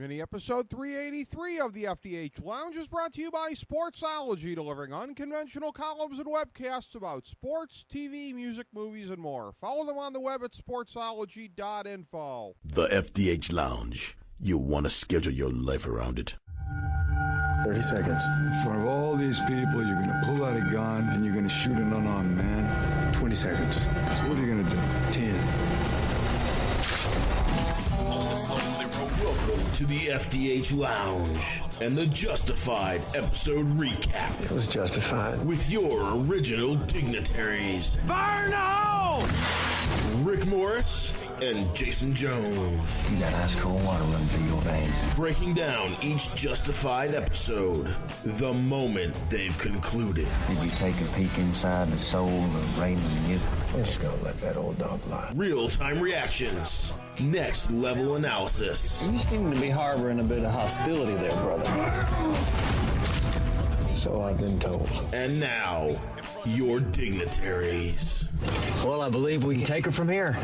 Mini episode 383 of the FDH Lounge is brought to you by Sportsology, delivering unconventional columns and webcasts about sports, TV, music, movies, and more. Follow them on the web at sportsology.info. The FDH Lounge. You'll want to schedule your life around it. 30 seconds. In front of all these people, you're going to pull out a gun and you're going to shoot an unarmed man. 20 seconds. So what are you going to do? 10. Welcome to the FDH Lounge and the Justified episode recap. It was justified. With your original dignitaries, Fire in the hole! Rick Morris and Jason Jones. You got ice cold water running through your veins. Breaking down each Justified episode the moment they've concluded. Did you take a peek inside the soul of Raymond and you? I'm just going to let that old dog lie. Real-time reactions. Next level analysis. You seem to be harboring a bit of hostility there, brother. So I've been told. And now, your dignitaries. Well, I believe we can take her from here.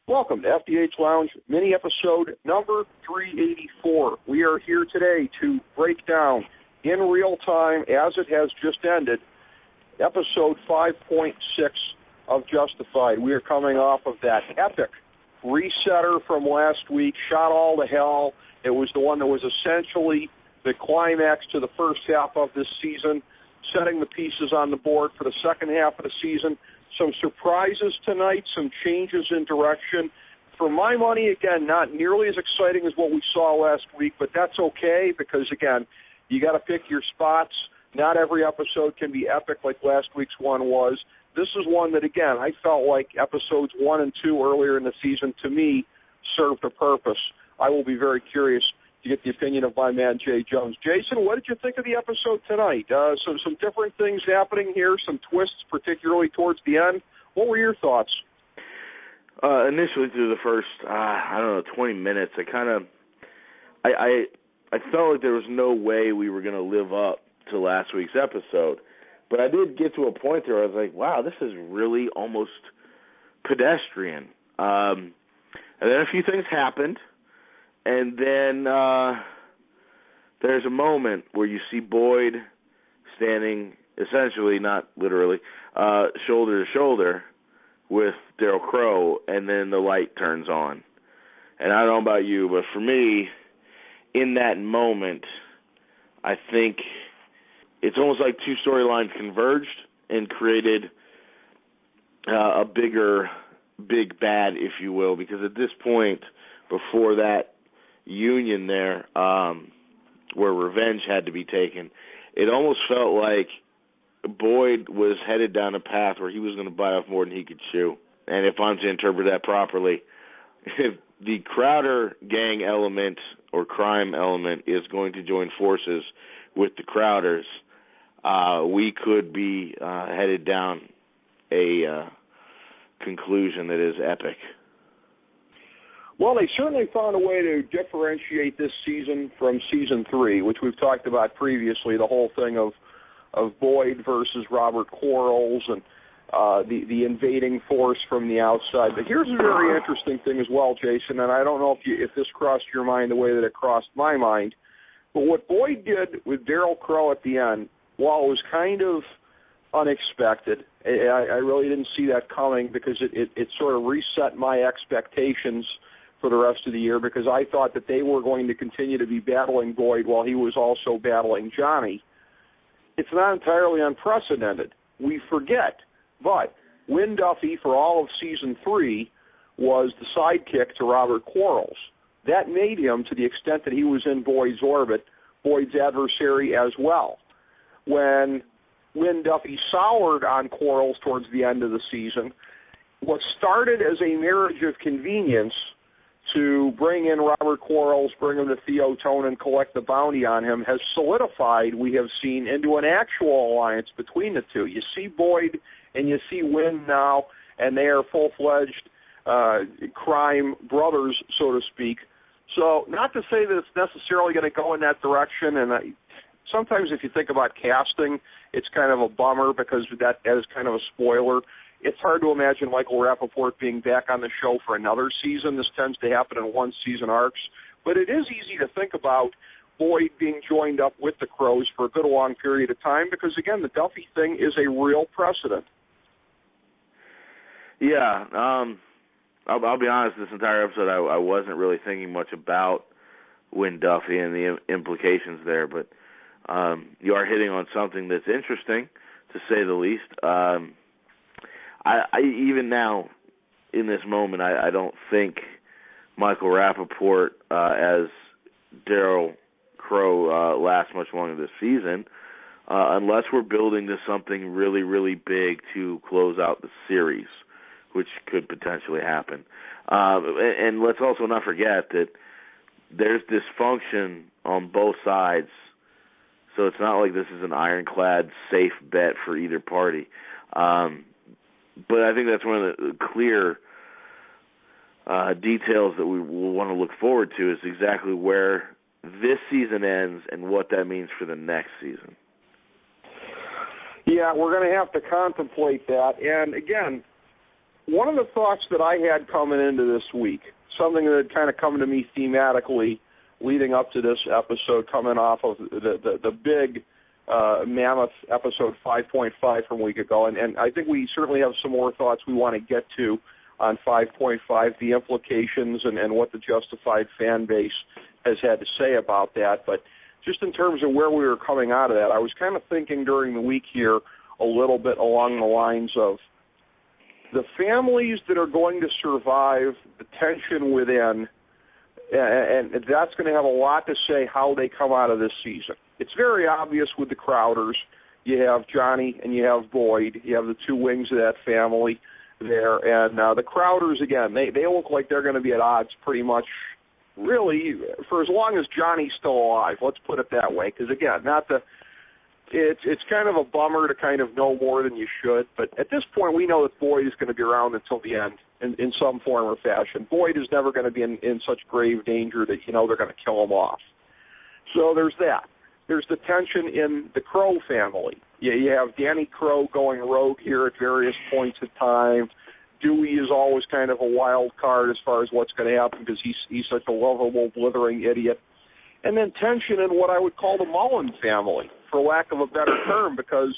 Welcome to FDH Lounge, mini episode number 384. We are here today to break down in real time, as it has just ended, episode 5.6 of Justified. We are coming off of that epic resetter from last week, shot all to hell. It was the one that was essentially the climax to the first half of this season, setting the pieces on the board for the second half of the season. Some surprises tonight, some changes in direction. For my money, again, not nearly as exciting as what we saw last week, but that's okay because, again, you got to pick your spots. Not every episode can be epic like last week's one was. This is one that, again, I felt like episodes 1 and 2 earlier in the season, to me, served a purpose. I will be very curious to get the opinion of my man, Jay Jones. Jason, what did you think of the episode tonight? Some different things happening here, some twists, particularly towards the end. What were your thoughts? Initially through the first, 20 minutes, I felt like there was no way we were going to live up to last week's episode. But I did get to a point there where I was like, wow, this is really almost pedestrian. And then a few things happened. And then there's a moment where you see Boyd standing, essentially, not literally, shoulder to shoulder with Daryl Crow, and then the light turns on. And I don't know about you, but for me, in that moment, I think it's almost like two storylines converged and created a big bad, if you will, because at this point, before that union there, where revenge had to be taken, it almost felt like Boyd was headed down a path where he was going to bite off more than he could chew. And if I'm to interpret that properly, if the Crowder gang element or crime element is going to join forces with the Crowders, we could be headed down a conclusion that is epic. Well, they certainly found a way to differentiate this season from season 3, which we've talked about previously, the whole thing of Boyd versus Robert Quarles and the invading force from the outside. But here's a very interesting thing as well, Jason, and I don't know if this crossed your mind the way that it crossed my mind, but what Boyd did with Daryl Crow at the end, while it was kind of unexpected, I really didn't see that coming because it sort of reset my expectations for the rest of the year, because I thought that they were going to continue to be battling Boyd while he was also battling Johnny. It's not entirely unprecedented. We forget. But Wynn Duffy, for all of season 3, was the sidekick to Robert Quarles. That made him, to the extent that he was in Boyd's orbit, Boyd's adversary as well. When Wynn Duffy soured on Quarles towards the end of the season, what started as a marriage of convenience to bring in Robert Quarles, bring him to Theo Tone, and collect the bounty on him has solidified, we have seen, into an actual alliance between the two. You see Boyd and you see Wynn now, and they are full-fledged crime brothers, so to speak. So not to say that it's necessarily going to go in that direction, and sometimes if you think about casting, it's kind of a bummer because that is kind of a spoiler. It's hard to imagine Michael Rappaport being back on the show for another season. This tends to happen in one-season arcs. But it is easy to think about Boyd being joined up with the Crows for a good long period of time because, again, the Duffy thing is a real precedent. Yeah, I'll be honest, this entire episode I wasn't really thinking much about Win Duffy and the implications there, but you are hitting on something that's interesting, to say the least. I even now, in this moment, I don't think Michael Rappaport as Daryl Crow lasts much longer this season, unless we're building to something really, really big to close out the series, which could potentially happen. And let's also not forget that there's dysfunction on both sides, so it's not like this is an ironclad safe bet for either party. But I think that's one of the clear details that we will want to look forward to is exactly where this season ends and what that means for the next season. Yeah, we're going to have to contemplate that. And, again, one of the thoughts that I had coming into this week, something that had kind of come to me thematically leading up to this episode, coming off of the big mammoth episode 5.5 from a week ago, and I think we certainly have some more thoughts we want to get to on 5.5, the implications and what the Justified fan base has had to say about that. But just in terms of where we were coming out of that, I was kind of thinking during the week here a little bit along the lines of the families that are going to survive the tension within, and that's going to have a lot to say how they come out of this season. It's very obvious with the Crowders. You have Johnny and you have Boyd. You have the two wings of that family there. And the Crowders, again, they look like they're going to be at odds pretty much, really, for as long as Johnny's still alive. Let's put it that way. Because, again, it's kind of a bummer to kind of know more than you should. But at this point, we know that Boyd is going to be around until the end in some form or fashion. Boyd is never going to be in such grave danger that, they're going to kill him off. So there's that. There's the tension in the Crow family. You have Danny Crow going rogue here at various points in time. Dewey is always kind of a wild card as far as what's going to happen because he's such a lovable, blithering idiot. And then tension in what I would call the Mullen family, for lack of a better term, because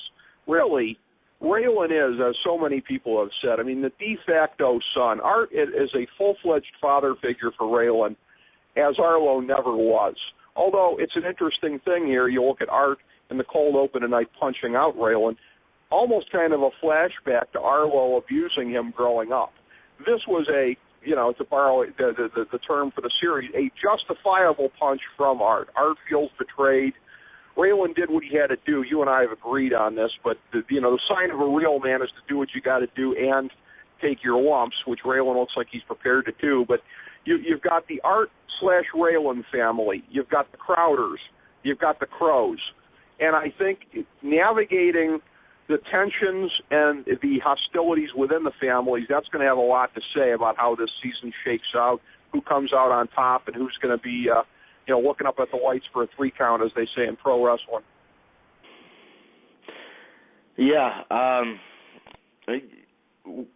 really, Raylan is, as so many people have said, the de facto son. Art is a full-fledged father figure for Raylan, as Arlo never was. Although it's an interesting thing here, you look at Art in the cold open tonight punching out Raylan, almost kind of a flashback to Arlo abusing him growing up. This was to borrow the term for the series, a justifiable punch from Art. Art feels betrayed. Raylan did what he had to do. You and I have agreed on this, but the sign of a real man is to do what you got to do and take your lumps, which Raylan looks like he's prepared to do. But you've got the Art/Raylan family. You've got the Crowders. You've got the Crows. And I think navigating the tensions and the hostilities within the families, that's going to have a lot to say about how this season shakes out, who comes out on top, and who's going to be, looking up at the lights for a 3 count, as they say in pro wrestling. Yeah.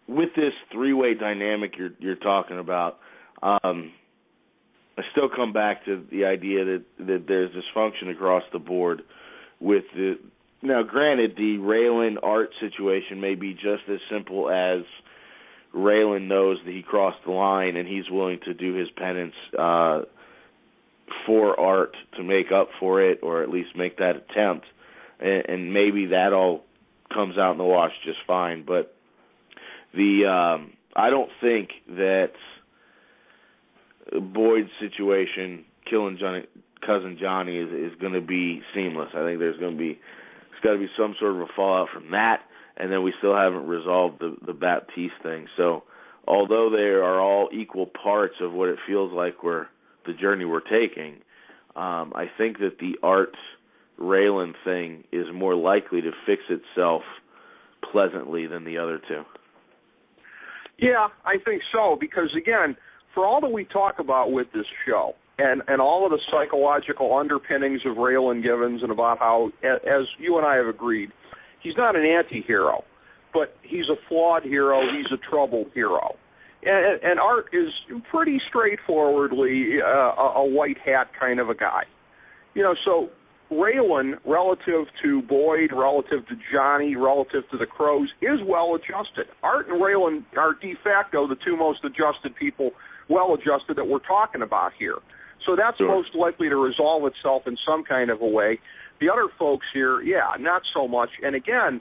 With this 3-way dynamic you're talking about, I still come back to the idea that there's dysfunction across the board with the. Now, granted, the Raylan Art situation may be just as simple as Raylan knows that he crossed the line and he's willing to do his penance for Art to make up for it, or at least make that attempt, and maybe that all comes out in the wash just fine. But I don't think that Boyd's situation, killing cousin Johnny, is going to be seamless. I think there's got to be some sort of a fallout from that, and then we still haven't resolved the Baptiste thing. So although they are all equal parts of what it feels like the journey we're taking, I think that the Art-Raylan thing is more likely to fix itself pleasantly than the other two. Yeah, I think so, because, again, for all that we talk about with this show, and all of the psychological underpinnings of Raylan Givens and about how, as you and I have agreed, he's not an anti-hero, but he's a flawed hero, he's a troubled hero. And Art is pretty straightforwardly a white hat kind of a guy. So Raylan, relative to Boyd, relative to Johnny, relative to the Crows, is well-adjusted. Art and Raylan are de facto the two most adjusted people, well-adjusted, that we're talking about here. So that's most likely to resolve itself in some kind of a way. The other folks here, not so much. And again,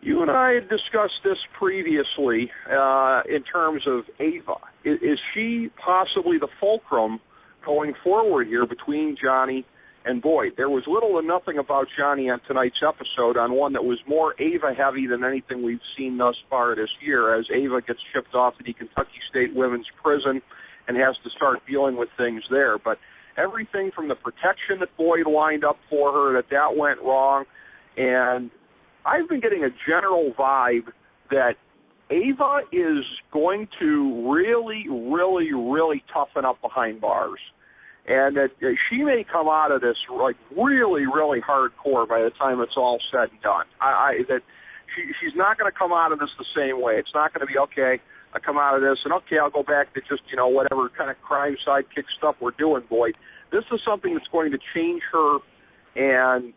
you and I had discussed this previously in terms of Ava. Is she possibly the fulcrum going forward here between Johnny and Boyd? There was little or nothing about Johnny on tonight's episode, on one that was more Ava-heavy than anything we've seen thus far this year, as Ava gets shipped off to the Kentucky State Women's Prison and has to start dealing with things there. But everything from the protection that Boyd lined up for her, that went wrong, and I've been getting a general vibe that Ava is going to really, really, really toughen up behind bars, and that she may come out of this like really, really hardcore by the time it's all said and done. That she's not going to come out of this the same way. It's not going to be, okay, I come out of this and, okay, I'll go back to just, whatever kind of crime sidekick stuff we're doing, Boyd. This is something that's going to change her, and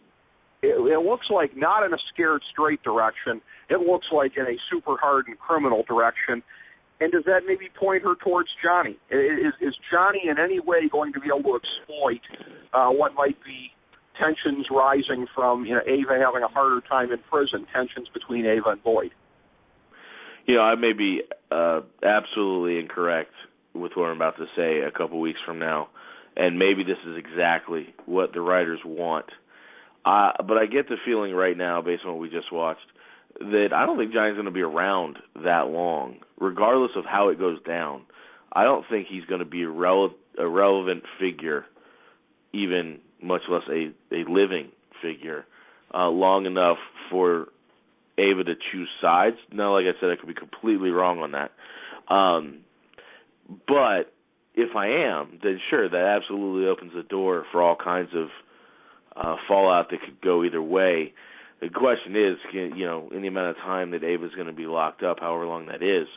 it looks like not in a scared straight direction. It looks like in a super hardened criminal direction. And does that maybe point her towards Johnny? Is Johnny in any way going to be able to exploit what might be tensions rising from Ava having a harder time in prison, tensions between Ava and Boyd? I may be absolutely incorrect with what I'm about to say a couple weeks from now, and maybe this is exactly what the writers want. But I get the feeling right now, based on what we just watched, that I don't think Johnny's going to be around that long, regardless of how it goes down. I don't think he's going to be a relevant figure, even much less a living figure, long enough for Ava to choose sides. Now, like I said, I could be completely wrong on that. But if I am, then sure, that absolutely opens the door for all kinds of fallout that could go either way. The question is, in the amount of time that Ava's going to be locked up, however long that is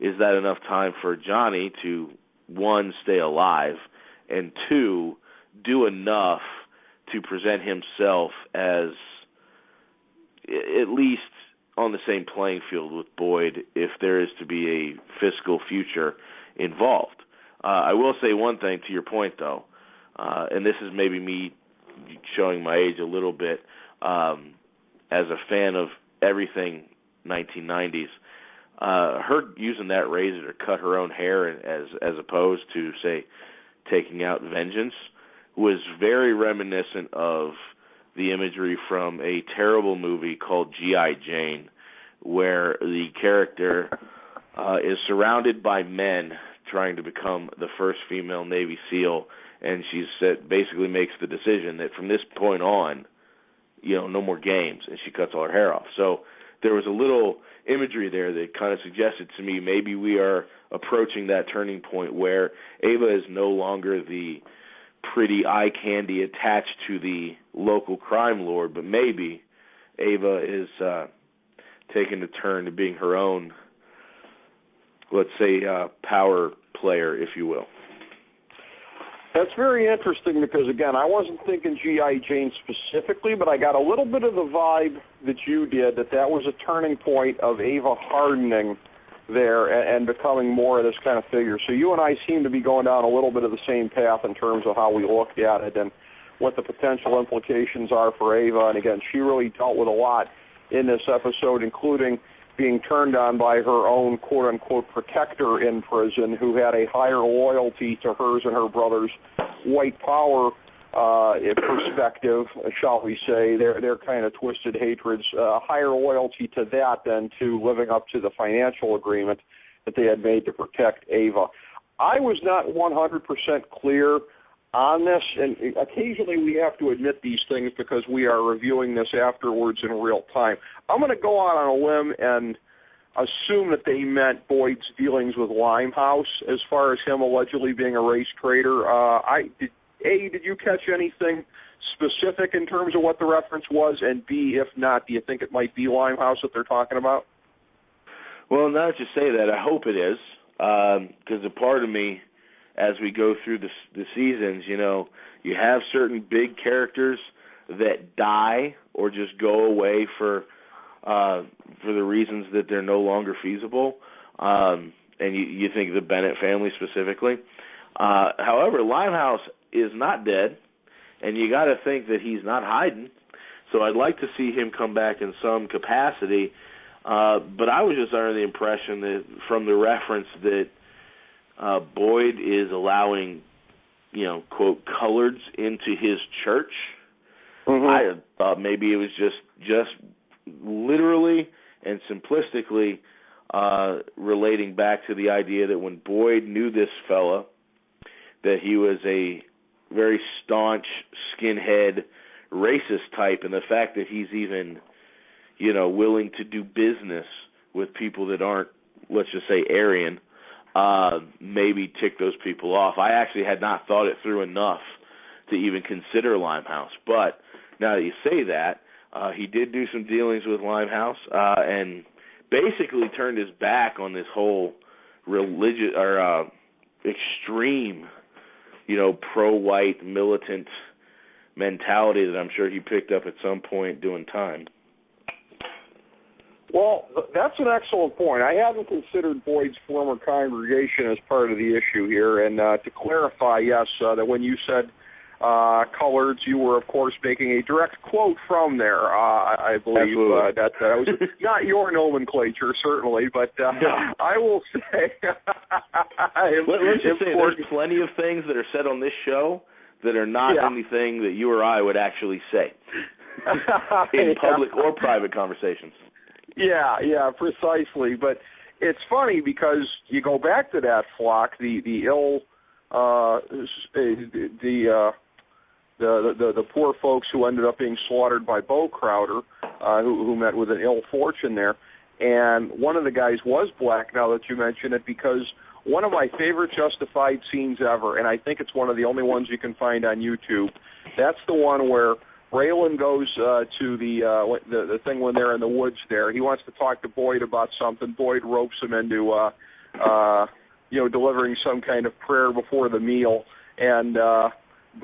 that enough time for Johnny to, one, stay alive, and two, do enough to present himself as at least on the same playing field with Boyd if there is to be a fiscal future involved. I will say one thing to your point, though, and this is maybe me showing my age a little bit, as a fan of everything 1990s, her using that razor to cut her own hair as opposed to, say, taking out vengeance was very reminiscent of the imagery from a terrible movie called G.I. Jane, where the character is surrounded by men trying to become the first female Navy SEAL, and she basically makes the decision that from this point on, no more games, and she cuts all her hair off. So there was a little imagery there that kind of suggested to me maybe we are approaching that turning point where Ava is no longer the pretty eye candy attached to the local crime lord, but maybe Ava is taking a turn to being her own, let's say, power player, if you will. That's very interesting because, again, I wasn't thinking G.I. Jane specifically, but I got a little bit of the vibe that you did, that was a turning point of Ava hardening there and becoming more of this kind of figure. So you and I seem to be going down a little bit of the same path in terms of how we looked at it and what the potential implications are for Ava. And, again, she really dealt with a lot in this episode, including being turned on by her own quote-unquote protector in prison, who had a higher loyalty to hers and her brother's white power perspective, shall we say, their kind of twisted hatreds, higher loyalty to that than to living up to the financial agreement that they had made to protect Ava. I was not 100% clear on this, and occasionally we have to admit these things because we are reviewing this afterwards in real time. I'm going to go out on a limb and assume that they meant Boyd's dealings with Limehouse as far as him allegedly being a race trader. Did you catch anything specific in terms of what the reference was? And B, if not, do you think it might be Limehouse that they're talking about? Well, now that you say that, I hope it is, because a part of me, as we go through the seasons, you have certain big characters that die or just go away for the reasons that they're no longer feasible, and you think of the Bennett family specifically. However, Limehouse is not dead, and you got to think that he's not hiding. So I'd like to see him come back in some capacity. But I was just under the impression that from the reference that Boyd is allowing, quote, coloreds into his church. Mm-hmm. I thought maybe it was just literally and simplistically relating back to the idea that when Boyd knew this fella, that he was a very staunch skinhead racist type, and the fact that he's even willing to do business with people that aren't, let's just say, Aryan, maybe tick those people off. I actually had not thought it through enough to even consider Limehouse. But now that you say that, he did do some dealings with Limehouse and basically turned his back on this whole religious or extreme, pro-white militant mentality that I'm sure he picked up at some point doing time. Well, that's an excellent point. I hadn't considered Boyd's former congregation as part of the issue here. And to clarify, yes, that when you said coloreds, you were, of course, making a direct quote from there. I believe that was not your nomenclature, certainly, but I will say... Let's just say there's plenty of things that are said on this show that are not anything that you or I would actually say in public or private conversations. Yeah, precisely. But it's funny because you go back to that flock, the poor folks who ended up being slaughtered by Bo Crowder, who met with an ill fortune there. And one of the guys was black, now that you mention it, because one of my favorite Justified scenes ever, and I think it's one of the only ones you can find on YouTube, that's the one where Raylan goes to the thing when they're in the woods there. He wants to talk to Boyd about something. Boyd ropes him into delivering some kind of prayer before the meal, and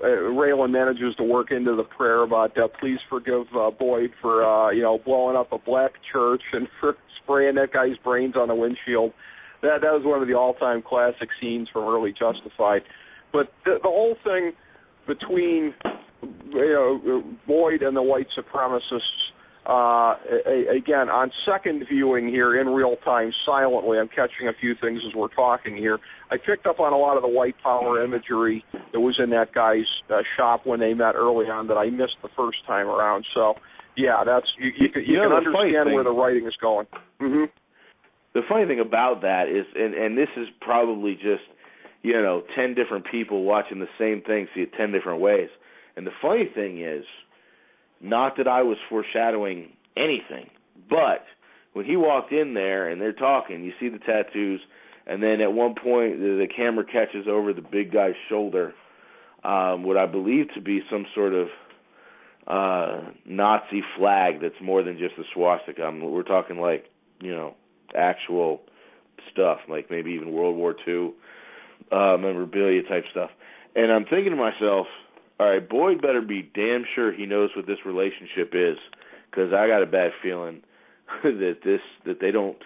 Raylan manages to work into the prayer about please forgive Boyd for blowing up a black church and for spraying that guy's brains on the windshield. That was one of the all-time classic scenes from early Justified. But the whole thing between Boyd and the white supremacists, again, on second viewing here in real time, silently, I'm catching a few things as we're talking here. I picked up on a lot of the white power imagery that was in that guy's shop when they met early on that I missed the first time around. So, yeah, that's you can understand where the writing is going. Mm-hmm. The funny thing about that is, and this is probably just, 10 different people watching the same thing see it 10 different ways. And the funny thing is, not that I was foreshadowing anything, but when he walked in there and they're talking, you see the tattoos, and then at one point the camera catches over the big guy's shoulder, what I believe to be some sort of Nazi flag that's more than just a swastika. We're talking like, actual stuff, like maybe even World War II memorabilia type stuff. And I'm thinking to myself, all right, Boyd better be damn sure he knows what this relationship is, because I got a bad feeling that they don't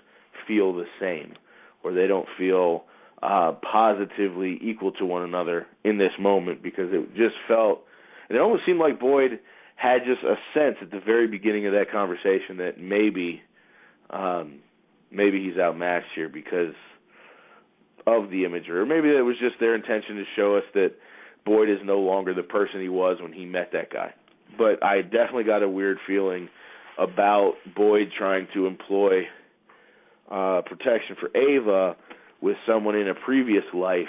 feel the same, or they don't feel positively equal to one another in this moment, because it just felt, and it almost seemed like Boyd had just a sense at the very beginning of that conversation that maybe he's outmatched here because of the imagery, or maybe it was just their intention to show us that Boyd is no longer the person he was when he met that guy. But I definitely got a weird feeling about Boyd trying to employ protection for Ava with someone in a previous life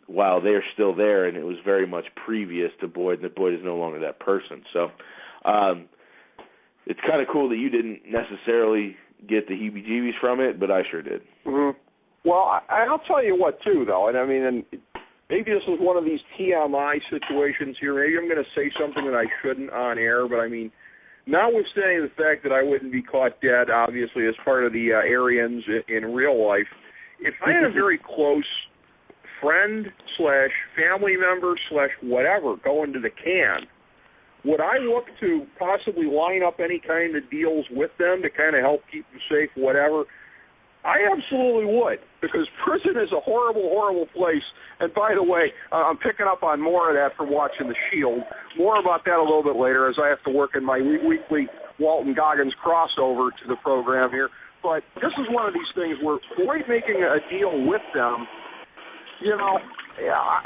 while they're still there, and it was very much previous to Boyd, and that Boyd is no longer that person. So it's kind of cool that you didn't necessarily get the heebie-jeebies from it, but I sure did. Mm-hmm. Well, I'll tell you what, too, though, and I mean, and maybe this is one of these TMI situations here. Maybe I'm going to say something that I shouldn't on air, but I mean, notwithstanding the fact that I wouldn't be caught dead, obviously, as part of the Aryans in real life, if I had a very close friend/family member/whatever going to the can, would I look to possibly line up any kind of deals with them to kind of help keep them safe, whatever? I absolutely would, because prison is a horrible, horrible place. And by the way, I'm picking up on more of that from watching The Shield. More about that a little bit later, as I have to work in my weekly Walton Goggins crossover to the program here. But this is one of these things where Boyd making a deal with them, you know,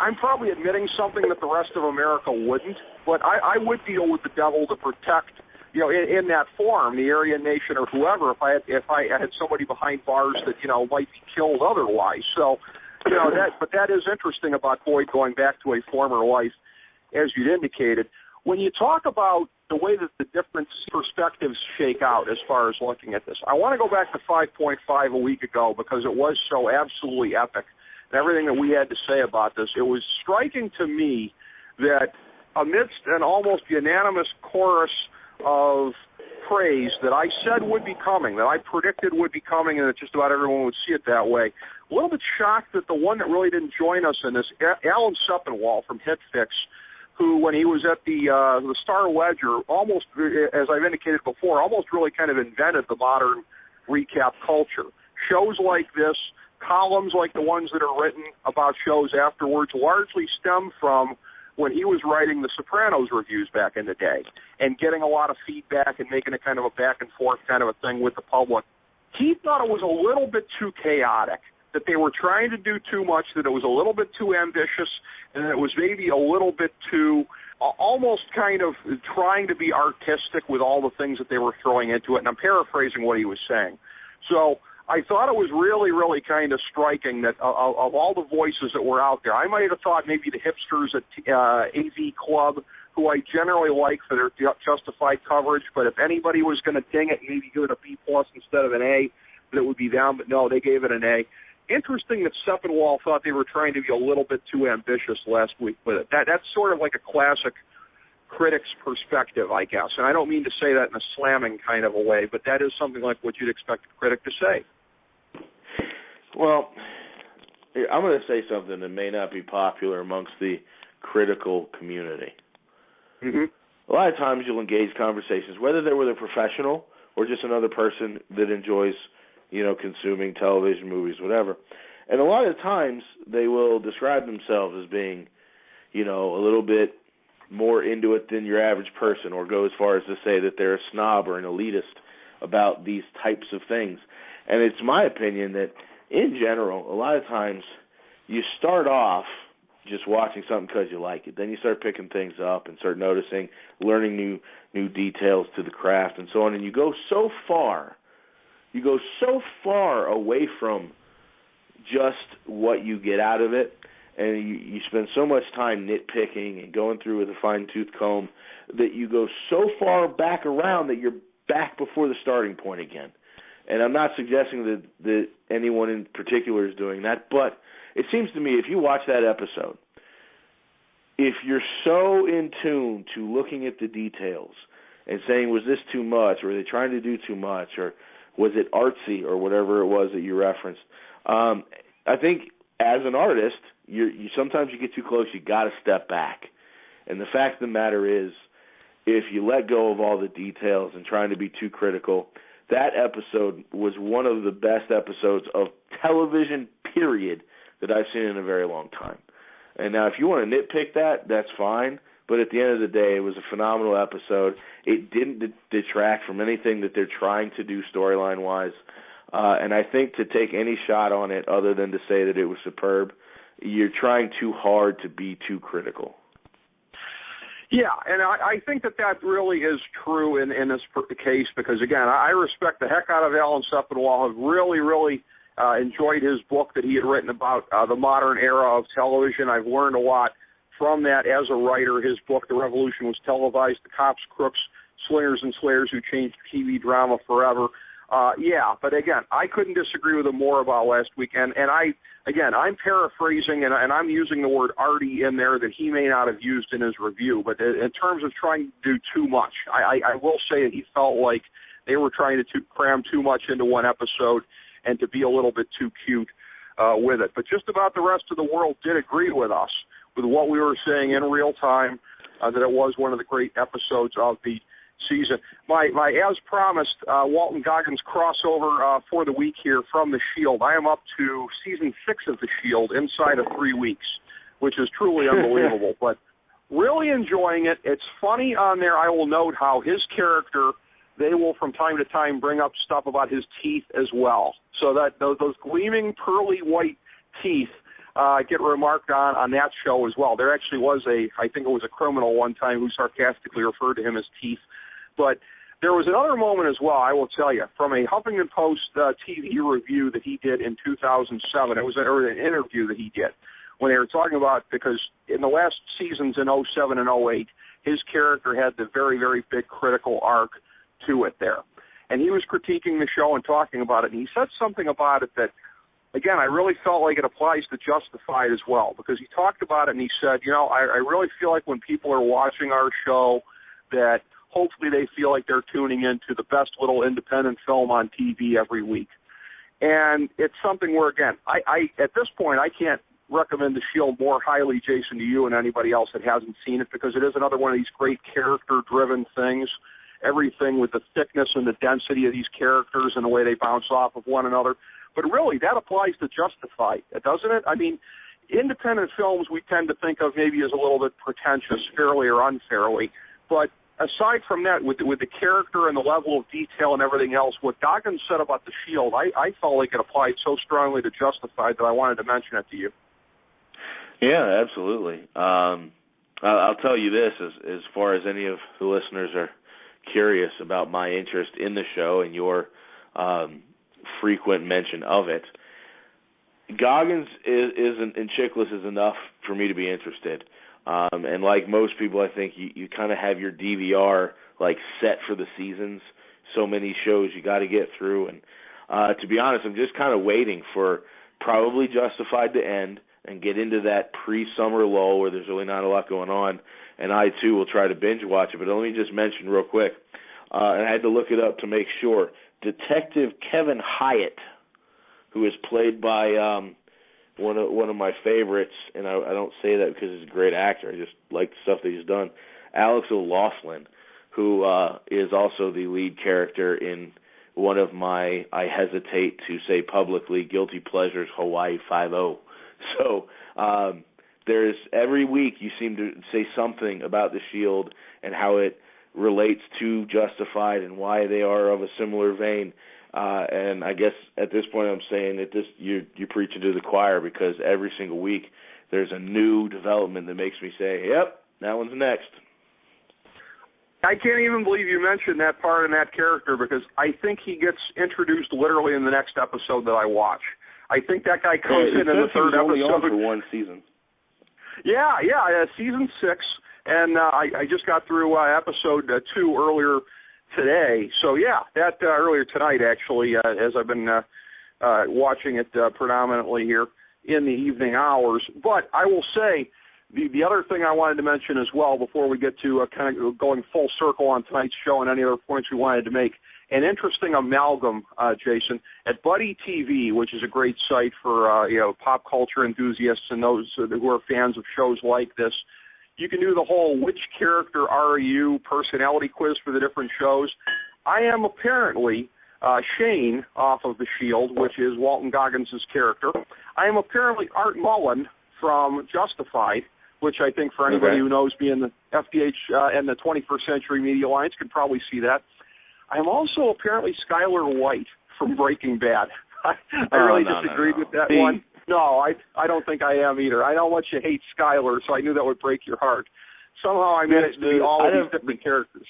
I'm probably admitting something that the rest of America wouldn't, but I would deal with the devil to protect, you know, in that form, the Aryan nation or whoever, if I had somebody behind bars that, you know, might be killed otherwise. So, you know, but that is interesting about Boyd going back to a former life, as you'd indicated. When you talk about the way that the different perspectives shake out as far as looking at this, I want to go back to 5.5 a week ago because it was so absolutely epic. And everything that we had to say about this, it was striking to me that amidst an almost unanimous chorus of praise that I said would be coming, that I predicted would be coming, and that just about everyone would see it that way, a little bit shocked that the one that really didn't join us in this, Alan Sepinwall from HitFix, who, when he was at the Star Ledger, almost, as I've indicated before, almost really kind of invented the modern recap culture. Shows like this, columns like the ones that are written about shows afterwards, largely stem from when he was writing the Sopranos reviews back in the day and getting a lot of feedback and making a kind of a back and forth kind of a thing with the public. He thought it was a little bit too chaotic, that they were trying to do too much, that it was a little bit too ambitious, and that it was maybe a little bit too almost kind of trying to be artistic with all the things that they were throwing into it. And I'm paraphrasing what he was saying. So I thought it was really, really kind of striking that of all the voices that were out there, I might have thought maybe the hipsters at AV Club, who I generally like for their justified coverage, but if anybody was going to ding it, maybe give it a B+ instead of an A, that it would be them. But no, they gave it an A. Interesting that Sepinwall thought they were trying to be a little bit too ambitious last week with it. That's sort of like a classic critic's perspective, I guess. And I don't mean to say that in a slamming kind of a way, but that is something like what you'd expect a critic to say. Well, I'm going to say something that may not be popular amongst the critical community. Mm-hmm. A lot of times you'll engage conversations, whether they're with a professional or just another person that enjoys, you know, consuming television, movies, whatever. And a lot of times they will describe themselves as being, you know, a little bit more into it than your average person, or go as far as to say that they're a snob or an elitist about these types of things. And it's my opinion that, in general, a lot of times you start off just watching something because you like it. Then you start picking things up and start noticing, learning new details to the craft and so on. And you go so far away from just what you get out of it, and you spend so much time nitpicking and going through with a fine-tooth comb that you go so far back around that you're back before the starting point again. And I'm not suggesting that anyone in particular is doing that, but it seems to me if you watch that episode, if you're so in tune to looking at the details and saying, was this too much, or are they trying to do too much, or was it artsy, or whatever it was that you referenced, I think as an artist, you sometimes you get too close, you got to step back. And the fact of the matter is, if you let go of all the details and trying to be too critical, that episode was one of the best episodes of television, period, that I've seen in a very long time. And now if you want to nitpick that, that's fine. But at the end of the day, it was a phenomenal episode. It didn't detract from anything that they're trying to do storyline-wise. And I think to take any shot on it other than to say that it was superb, you're trying too hard to be too critical. Yeah, and I think that really is true in this case because, again, I respect the heck out of Alan Sepinwall. I've really, really enjoyed his book that he had written about the modern era of television. I've learned a lot from that as a writer. His book, The Revolution Was Televised, The Cops, Crooks, Slingers and Slayers Who Changed TV Drama Forever. Yeah, but again, I couldn't disagree with him more about last week. And I'm paraphrasing, and I'm using the word arty in there that he may not have used in his review. But in terms of trying to do too much, I will say that he felt like they were trying to cram too much into one episode and to be a little bit too cute with it. But just about the rest of the world did agree with us, with what we were saying in real time, that it was one of the great episodes of the season. My as promised, Walton Goggins crossover for the week here from The Shield. I am up to season 6 of The Shield inside of 3 weeks, which is truly unbelievable. But really enjoying it. It's funny on there. I will note how his character, they will from time to time bring up stuff about his teeth as well. So that those gleaming pearly white teeth get remarked on that show as well. There actually was I think it was a criminal one time who sarcastically referred to him as teeth. But there was another moment as well, I will tell you, from a Huffington Post TV review that he did in 2007. It was an interview that he did when they were talking about, because in the last seasons in 07 and 08, his character had the very, very big critical arc to it there. And he was critiquing the show and talking about it, and he said something about it that, again, I really felt like it applies to Justified as well, because he talked about it and he said, I really feel like when people are watching our show that hopefully they feel like they're tuning into the best little independent film on TV every week. And it's something where, again, I at this point, I can't recommend The Shield more highly, Jason, to you and anybody else that hasn't seen it, because it is another one of these great character-driven things, everything with the thickness and the density of these characters and the way they bounce off of one another. But really, that applies to Justified, doesn't it? I mean, independent films we tend to think of maybe as a little bit pretentious, fairly or unfairly, but aside from that, with the character and the level of detail and everything else, what Goggins said about The Shield, I felt like it applied so strongly to Justified that I wanted to mention it to you. Yeah, absolutely. I'll tell you this, as far as any of the listeners are curious about my interest in the show and your frequent mention of it, Goggins isn't, and Chickless is enough for me to be interested. And like most people, I think you kind of have your DVR like set for the seasons. So many shows you got to get through, and to be honest, I'm just kind of waiting for probably Justified to end and get into that pre-summer lull where there's really not a lot going on, and I too will try to binge watch it. But let me just mention real quick, and I had to look it up to make sure. Detective Kevin Hyatt, who is played by one of my favorites, and I don't say that because he's a great actor. I just like the stuff that he's done. Alex O'Loughlin, who is also the lead character in one of my, I hesitate to say publicly, guilty pleasures, Hawaii Five-0. So there's every week you seem to say something about The Shield and how it relates to Justified and why they are of a similar vein. And I guess at this point I'm saying that you're preaching to the choir, because every single week there's a new development that makes me say, yep, that one's next. I can't even believe you mentioned that part and that character, because I think he gets introduced literally in the next episode that I watch. I think that guy comes in the third episode. Only on for one season. Yeah, season 6, and I just got through episode 2 earlier today. So, yeah, that earlier tonight, actually, as I've been watching it predominantly here in the evening hours. But I will say the other thing I wanted to mention as well before we get to kind of going full circle on tonight's show and any other points we wanted to make, an interesting amalgam, Jason, at Buddy TV, which is a great site for pop culture enthusiasts and those who are fans of shows like this. You can do the whole which character are you personality quiz for the different shows. I am apparently Shane off of The Shield, which is Walton Goggins' character. I am apparently Art Mullen from Justified, which I think for anybody who knows me in the FDH and the 21st Century Media Alliance could probably see that. I am also apparently Skylar White from Breaking Bad. I really disagreed with that one. No, I don't think I am either. I know how much you hate Skylar, so I knew that would break your heart. Somehow I managed to be all of these different characters.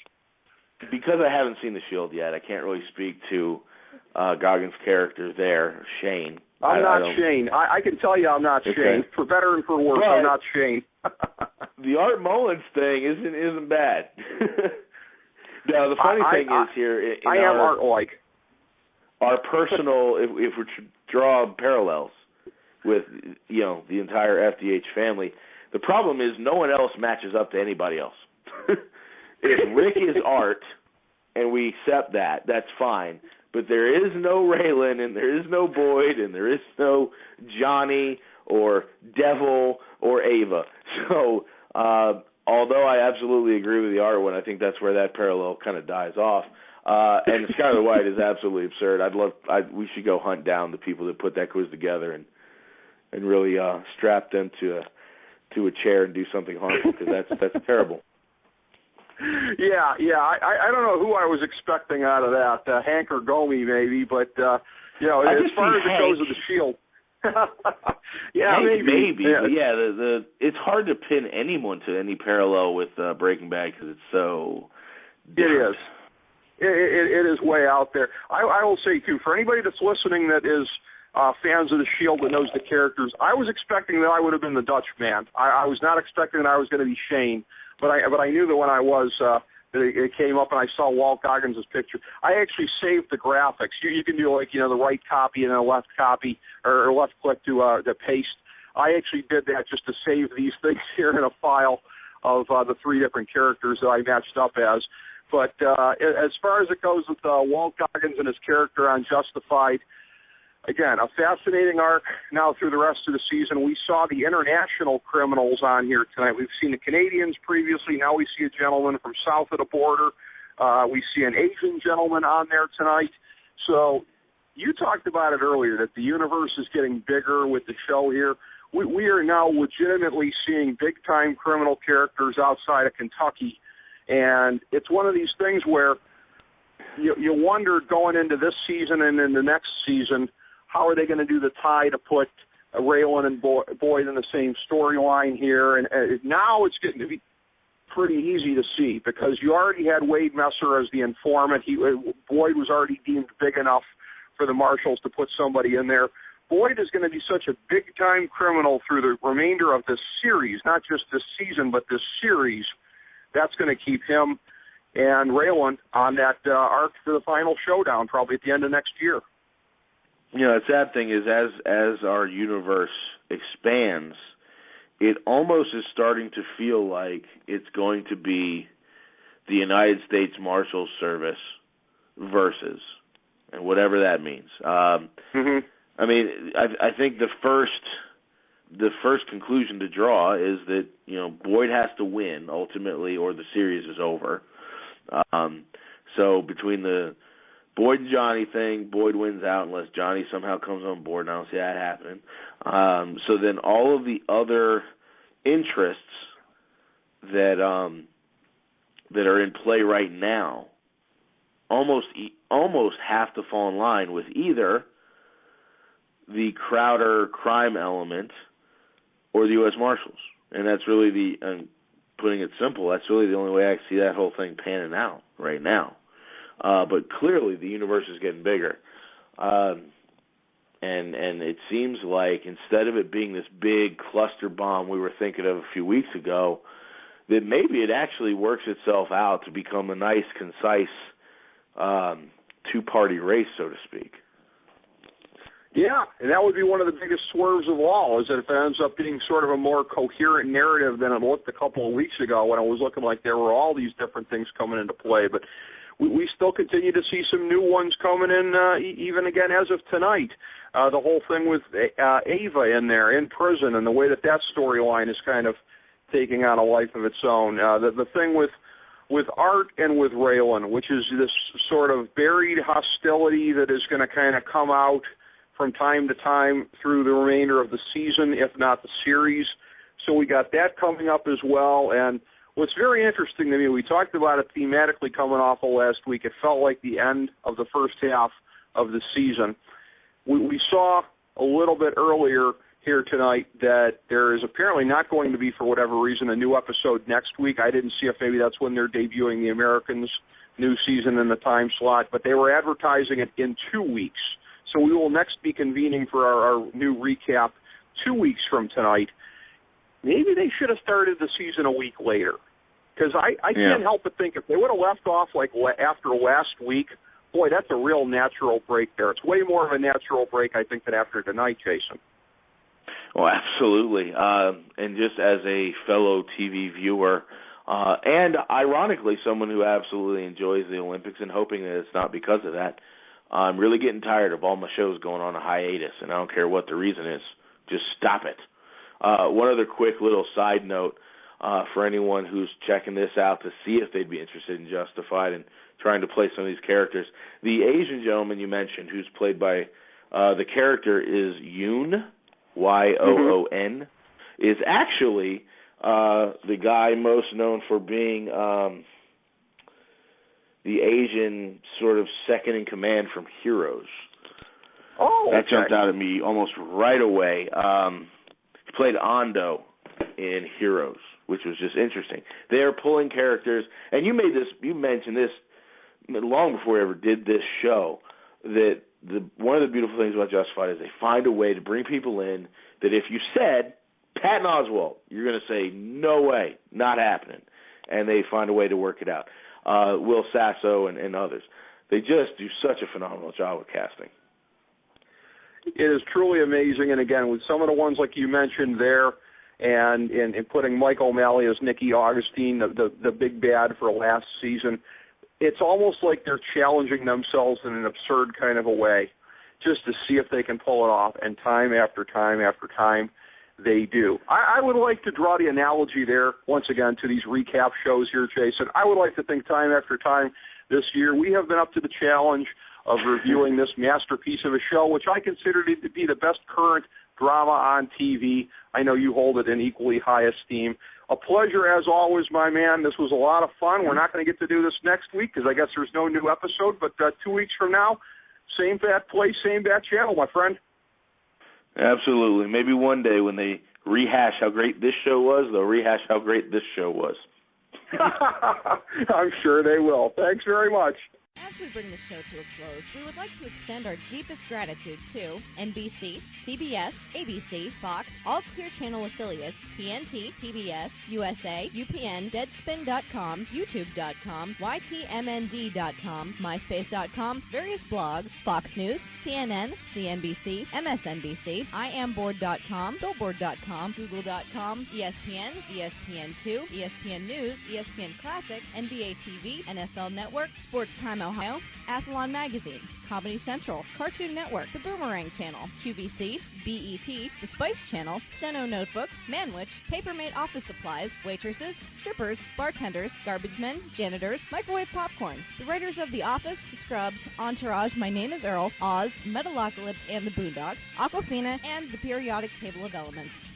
Because I haven't seen The Shield yet, I can't really speak to Goggins' character there, Shane. I'm not Shane. I can tell you I'm not Shane. For better and for worse, I'm not Shane. The Art Mullins thing isn't bad. Now, the funny thing is here... I am Art-like. our personal, if we draw parallels with, the entire FDH family, the problem is no one else matches up to anybody else. If Rick is Art, and we accept that, that's fine. But there is no Raylan, and there is no Boyd, and there is no Johnny or Devil or Ava. So, although I absolutely agree with the Art one, I think that's where that parallel kind of dies off. And Skylar White is absolutely absurd. We should go hunt down the people that put that quiz together and really strap them to a chair and do something harmful, because that's terrible. Yeah. I don't know who I was expecting out of that, Hank or Gomi maybe, but as far as it goes with the Shield. Yeah, maybe. Yeah, it's hard to pin anyone to any parallel with Breaking Bad because it's so different. It is way out there. I will say, too, for anybody that's listening that is fans of the Shield that knows the characters, I was expecting that I would have been the Dutch man. I was not expecting that I was going to be Shane, but I knew that when I was, it came up and I saw Walt Goggins' picture. I actually saved the graphics. You can do the right copy and then a left copy or left click to paste. I actually did that just to save these things here in a file of the three different characters that I matched up as. But as far as it goes with Walt Goggins and his character on Justified, again, a fascinating arc now through the rest of the season. We saw the international criminals on here tonight. We've seen the Canadians previously. Now we see a gentleman from south of the border. We see an Asian gentleman on there tonight. So you talked about it earlier, that the universe is getting bigger with the show here. We are now legitimately seeing big-time criminal characters outside of Kentucky. And it's one of these things where you wonder going into this season and in the next season, how are they going to do the tie to put Raylan and Boyd in the same storyline here? And now it's getting to be pretty easy to see because you already had Wade Messer as the informant. Boyd was already deemed big enough for the marshals to put somebody in there. Boyd is going to be such a big-time criminal through the remainder of this series, not just this season, but this series. That's going to keep him and Raylan on that arc for the final showdown, probably at the end of next year. The sad thing is, as our universe expands, it almost is starting to feel like it's going to be the United States Marshals Service versus, and whatever that means. Mm-hmm. I mean, I think the first conclusion to draw is that Boyd has to win ultimately, or the series is over. So between the Boyd and Johnny thing, Boyd wins out unless Johnny somehow comes on board, and I don't see that happening. So then all of the other interests that are in play right now almost have to fall in line with either the Crowder crime element or the U.S. Marshals. And that's really putting it simple, that's really the only way I see that whole thing panning out right now. But clearly the universe is getting bigger. And it seems like instead of it being this big cluster bomb we were thinking of a few weeks ago, that maybe it actually works itself out to become a nice, concise two-party race, so to speak. Yeah, and that would be one of the biggest swerves of all, is that if it ends up being sort of a more coherent narrative than it looked a couple of weeks ago when it was looking like there were all these different things coming into play. But we still continue to see some new ones coming in, even again as of tonight. The whole thing with Ava in there, in prison, and the way that storyline is kind of taking on a life of its own. The thing with Art and with Raylan, which is this sort of buried hostility that is going to kind of come out from time to time through the remainder of the season, if not the series. So we got that coming up as well. And what's very interesting to me, we talked about it thematically coming off of last week. It felt like the end of the first half of the season. We saw a little bit earlier here tonight that there is apparently not going to be, for whatever reason, a new episode next week. I didn't see if maybe that's when they're debuting the Americans' new season in the time slot, but they were advertising it in 2 weeks. So we will next be convening for our new recap 2 weeks from tonight. Maybe they should have started the season a week later, because I can't help but think if they would have left off like after last week boy, that's a real natural break there. It's way more of a natural break, I think, than after tonight, Jason. Oh, absolutely. And just as a fellow TV viewer, and ironically, someone who absolutely enjoys the Olympics and hoping that it's not because of that, I'm really getting tired of all my shows going on a hiatus, and I don't care what the reason is. Just stop it. One other quick little side note for anyone who's checking this out to see if they'd be interested in Justified and trying to play some of these characters. The Asian gentleman you mentioned who's played by the character is Yoon, Y-O-O-N, is actually the guy most known for being the Asian sort of second in command from Heroes. Oh, okay. That jumped out at me almost right away. He played Ando in Heroes, which was just interesting. They're pulling characters, and you mentioned this long before we ever did this show, that one of the beautiful things about Justified is they find a way to bring people in that if you said Patton Oswalt, you're going to say, no way, not happening. And they find a way to work it out. Will Sasso and others. They just do such a phenomenal job with casting. It is truly amazing, and again, with some of the ones like you mentioned there, and putting Mike O'Malley as Nicky Augustine, the big bad for last season, it's almost like they're challenging themselves in an absurd kind of a way, just to see if they can pull it off, and time after time after time, they do. I would like to draw the analogy there, once again, to these recap shows here, Jason. I would like to think time after time this year we have been up to the challenge of reviewing this masterpiece of a show, which I consider to be the best current drama on TV. I know you hold it in equally high esteem. A pleasure as always, my man. This was a lot of fun. We're not going to get to do this next week because I guess there's no new episode, but 2 weeks from now, same bat place, same bat channel, my friend. Absolutely. Maybe one day when they rehash how great this show was, they'll rehash how great this show was. I'm sure they will. Thanks very much. As we bring the show to a close, we would like to extend our deepest gratitude to NBC, CBS, ABC, Fox, all Clear Channel affiliates, TNT, TBS, USA, UPN, Deadspin.com, YouTube.com, YTMND.com, MySpace.com, various blogs, Fox News, CNN, CNBC, MSNBC, IamBoard.com, Billboard.com, Google.com, ESPN, ESPN2, ESPN News, ESPN Classic, NBA TV, NFL Network, Sports Time Ohio, Athlon Magazine, Comedy Central, Cartoon Network, The Boomerang Channel, QVC, BET, The Spice Channel, Steno Notebooks, Manwich, Papermate Office Supplies, waitresses, strippers, bartenders, garbage men, janitors, microwave popcorn, the writers of The Office, Scrubs, Entourage, My Name is Earl, Oz, Metalocalypse and the Boondocks, Aquafina, and the periodic table of elements.